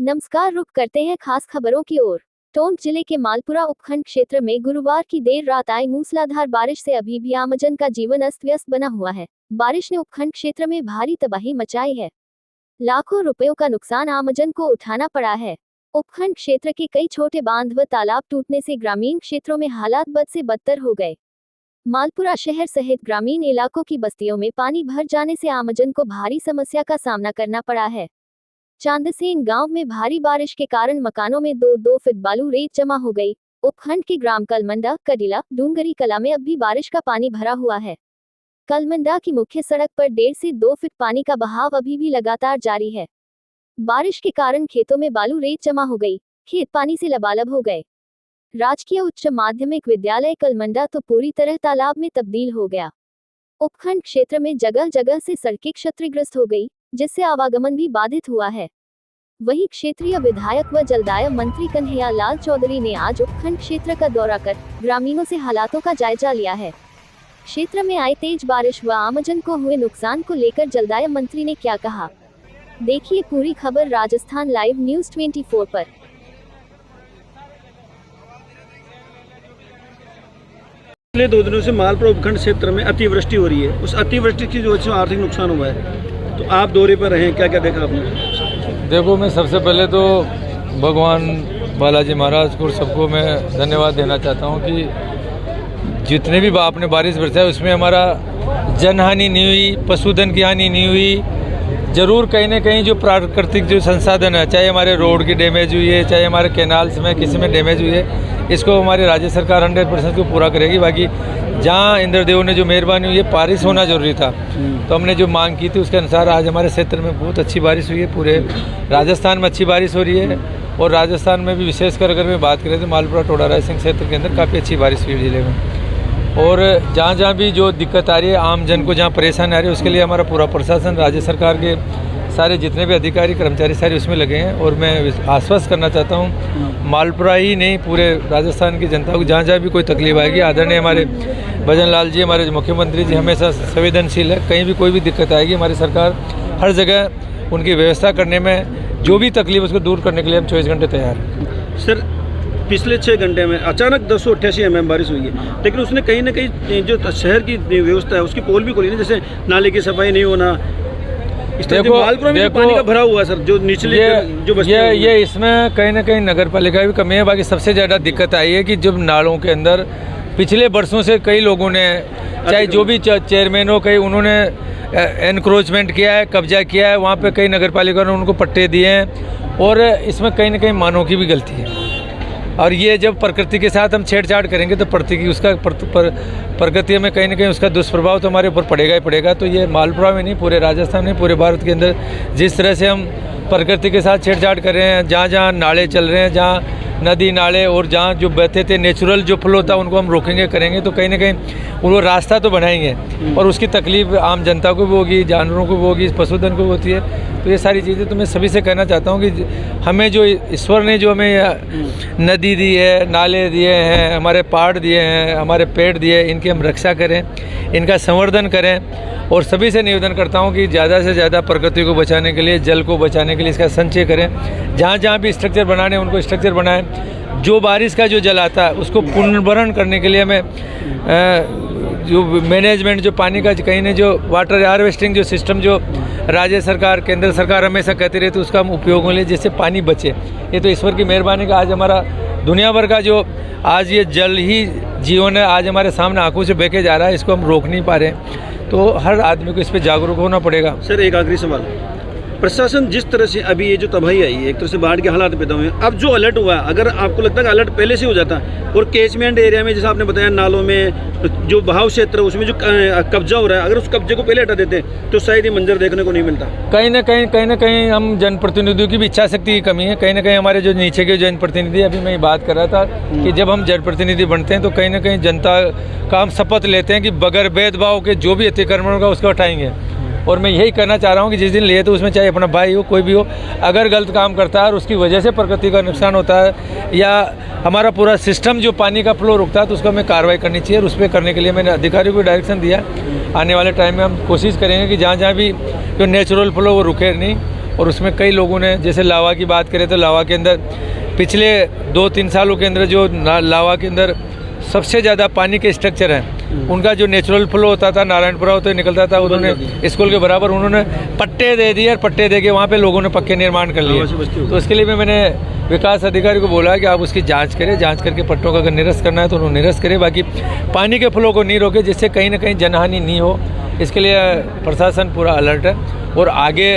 नमस्कार, रुक करते हैं खास खबरों की ओर। टोंक जिले के मालपुरा उपखंड क्षेत्र में गुरुवार की देर रात आई मूसलाधार बारिश से अभी भी आमजन का जीवन अस्त व्यस्त बना हुआ है। बारिश ने उपखंड क्षेत्र में भारी तबाही मचाई है। लाखों रुपयों का नुकसान आमजन को उठाना पड़ा है। उपखंड क्षेत्र के कई छोटे बांध व तालाब टूटने से ग्रामीण क्षेत्रों में हालात बद से बदतर हो गए। मालपुरा शहर सहित ग्रामीण इलाकों की बस्तियों में पानी भर जाने से आमजन को भारी समस्या का सामना करना पड़ा है। चांदसेन गांव में भारी बारिश के कारण मकानों में 2-2 फीट बालू रेत जमा हो गई। उपखंड के ग्राम कलमंडा, कडिला, डूंगरी कला में अब भी बारिश का पानी भरा हुआ है। कलमंडा की मुख्य सड़क पर 1.5 से 2 फीट पानी का बहाव अभी भी लगातार जारी है। बारिश के कारण खेतों में बालू रेत जमा हो गई, खेत पानी से लबालब हो गए। राजकीय उच्च माध्यमिक विद्यालय कलमंडा तो पूरी तरह तालाब में तब्दील हो गया। उपखंड क्षेत्र में जगह जगह से सड़कें क्षतिग्रस्त हो गई, जिससे आवागमन भी बाधित हुआ है। वहीं क्षेत्रीय विधायक व जलदाय मंत्री कन्हैया लाल चौधरी ने आज उपखंड क्षेत्र का दौरा कर ग्रामीणों से हालातों का जायजा लिया है। क्षेत्र में आई तेज बारिश व आमजन को हुए नुकसान को लेकर जलदाय मंत्री ने क्या कहा, देखिए पूरी खबर राजस्थान लाइव न्यूज 24 पर। पिछले 2 दिनों से मालपुरा उपखंड क्षेत्र में अतिवृष्टि हो रही है। उस अतिवृष्टि की वजह से आर्थिक नुकसान हुआ है, तो आप दौरे पर रहे, क्या क्या देखा आपने? देखो, मैं सबसे पहले तो भगवान बालाजी महाराज को सबको मैं धन्यवाद देना चाहता हूं कि जितने भी आपने बारिश बरसाई उसमें हमारा जनहानि नहीं हुई, पशुधन की हानि नहीं हुई। जरूर कहीं ना कहीं जो प्राकृतिक जो संसाधन है, चाहे हमारे रोड की डैमेज हुई है, चाहे हमारे कैनाल्स में किसी में डैमेज हुई है, इसको हमारी राज्य सरकार 100% को पूरा करेगी। बाकी जहाँ इंद्रदेव ने जो मेहरबानी हुई है, बारिश होना जरूरी था, तो हमने जो मांग की थी उसके अनुसार आज हमारे क्षेत्र में बहुत अच्छी बारिश हुई है। पूरे राजस्थान में अच्छी बारिश हो रही है और राजस्थान में भी विशेषकर अगर मैं बात करें तो मालपुरा टोडा रायसिंह क्षेत्र के अंदर काफ़ी अच्छी बारिश हुई है जिले में। और जहाँ जहाँ भी जो दिक्कत आ रही है, आम जन को जहाँ परेशानी आ रही है, उसके लिए हमारा पूरा प्रशासन, राज्य सरकार के सारे जितने भी अधिकारी कर्मचारी सारे उसमें लगे हैं। और मैं आश्वस्त करना चाहता हूँ मालपुरा ही नहीं, पूरे राजस्थान की जनता को जहाँ जहाँ भी कोई तकलीफ आएगी, आदरणीय हमारे भजन लाल जी, हमारे मुख्यमंत्री जी हमेशा संवेदनशील है। कहीं भी कोई भी दिक्कत आएगी, हमारी सरकार हर जगह उनकी व्यवस्था करने में, जो भी तकलीफ उसको दूर करने के लिए हम 24 घंटे तैयार हैं। सर, पिछले 6 घंटे में अचानक 288 mm बारिश हुई है, लेकिन उसने कहीं ना कहीं जो शहर की व्यवस्था है उसकी पोल भी खोली नहीं, जैसे नाले की सफाई नहीं होना। देखो, पानी का भरा हुआ है सर, जो निचले जो ये इसमें कहीं ना कहीं नगर पालिका भी कमी है। बाकी सबसे ज़्यादा दिक्कत आई है कि जब नालों के अंदर पिछले वर्षों से कई लोगों ने, चाहे जो भी चेयरमैन हो, कई उन्होंने एनक्रोचमेंट किया है, कब्जा किया है, वहाँ पे कई नगर पालिका ने उनको पट्टे दिए हैं और इसमें कहीं ना कहीं मानव की भी गलती है। और ये जब प्रकृति के साथ हम छेड़छाड़ करेंगे तो प्रकृति में कहीं ना कहीं उसका दुष्प्रभाव तो हमारे ऊपर पड़ेगा ही पड़ेगा। तो ये मालपुरा में नहीं, पूरे राजस्थान में, पूरे भारत के अंदर जिस तरह से हम प्रकृति के साथ छेड़छाड़ कर रहे हैं, जहाँ जहाँ नाले चल रहे हैं, जहाँ नदी नाले और जहाँ जो बहते थे नेचुरल जो फ्लो था, उनको हम रोकेंगे करेंगे तो कहीं ना कहीं वो रास्ता तो बनाएंगे और उसकी तकलीफ आम जनता को भी होगी, जानवरों को भी होगी, पशुधन को भी होती है। तो ये सारी चीज़ें तो मैं सभी से कहना चाहता हूँ कि हमें जो ईश्वर ने जो हमें नदी दी है, नाले दिए हैं, हमारे पहाड़ दिए हैं, हमारे पेड़ दिए, इनकी हम रक्षा करें, इनका संवर्धन करें। और सभी से निवेदन करता हूँ कि ज़्यादा से ज़्यादा प्रकृति को बचाने के लिए, जल को बचाने के लिए इसका संचय करें। जहाँ जहाँ भी स्ट्रक्चर बनाने उनको स्ट्रक्चर बनाएं। जो बारिश का जो जल आता है उसको पुनर्भरण करने के लिए हमें जो मैनेजमेंट, जो पानी का कहीं ने जो वाटर हार्वेस्टिंग जो सिस्टम जो राज्य सरकार, केंद्र सरकार हमेशा कहती रहती है, उसका हम उपयोग में लें जिससे पानी बचे। ये तो ईश्वर की मेहरबानी का आज हमारा दुनिया भर का जो आज ये जल ही जीवन है, आज हमारे सामने आंखों से बहके जा रहा है, इसको हम रोक नहीं पा रहे हैं। तो हर आदमी को इस पर जागरूक होना पड़ेगा। सर, एक आखिरी सवाल, प्रशासन जिस तरह से अभी ये जो तबाही आई है, एक तरह से बाढ़ के हालात पैदा हुए हैं, अब जो अलर्ट हुआ है, अगर आपको लगता है कि अलर्ट पहले से हो जाता और कैचमेंट एरिया में, जैसा आपने बताया, नालों में जो बहाव क्षेत्र है उसमें जो कब्जा हो रहा है, अगर उस कब्जे को पहले हटा देते तो शायद ये मंजर देखने को नहीं मिलता। कहीं ना कहीं हम जनप्रतिनिधियों की भी इच्छा शक्ति की कमी है। कहीं ना कहीं हमारे जो नीचे के जनप्रतिनिधि, अभी मैं बात कर रहा था कि जब हम जनप्रतिनिधि बनते हैं तो कहीं ना कहीं जनता का हम शपथ लेते हैं कि बगैर भेदभाव के जो भी अतिक्रमण होगा उसको हटाएंगे। और मैं यही करना चाह रहा हूँ कि जिस दिन लिए तो उसमें चाहे अपना भाई हो, कोई भी हो, अगर गलत काम करता है और उसकी वजह से प्रकृति का नुकसान होता है या हमारा पूरा सिस्टम जो पानी का फ्लो रुकता है, तो उसको हमें कार्रवाई करनी चाहिए। और उस पर करने के लिए मैंने अधिकारियों को डायरेक्शन दिया। आने वाले टाइम में हम कोशिश करेंगे कि जहाँ जहाँ भी जो नेचुरल फ्लो वो रुके नहीं और उसमें कई लोगों ने, जैसे लावा की बात करें तो लावा के अंदर पिछले 2-3 सालों के अंदर जो लावा के अंदर सबसे ज़्यादा पानी के स्ट्रक्चर हैं, उनका जो नेचुरल फ्लो होता था नारायणपुरा होते निकलता था, उन्होंने स्कूल के बराबर उन्होंने पट्टे दे दिए और पट्टे दे के वहाँ पे लोगों ने पक्के निर्माण कर लिए। तो उसके लिए मैंने विकास अधिकारी को बोला कि आप उसकी जांच करें, जांच करके पट्टों का अगर निरस्त करना है तो उन्होंने निरस्त करें, बाकी पानी के फ्लो को नहीं रोके, जिससे कहीं ना कहीं जनहानि नहीं हो। इसके लिए प्रशासन पूरा अलर्ट है और आगे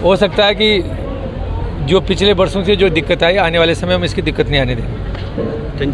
हो सकता है कि जो पिछले वर्षों से जो दिक्कत आई, आने वाले समय में इसकी दिक्कत नहीं आने देंगे।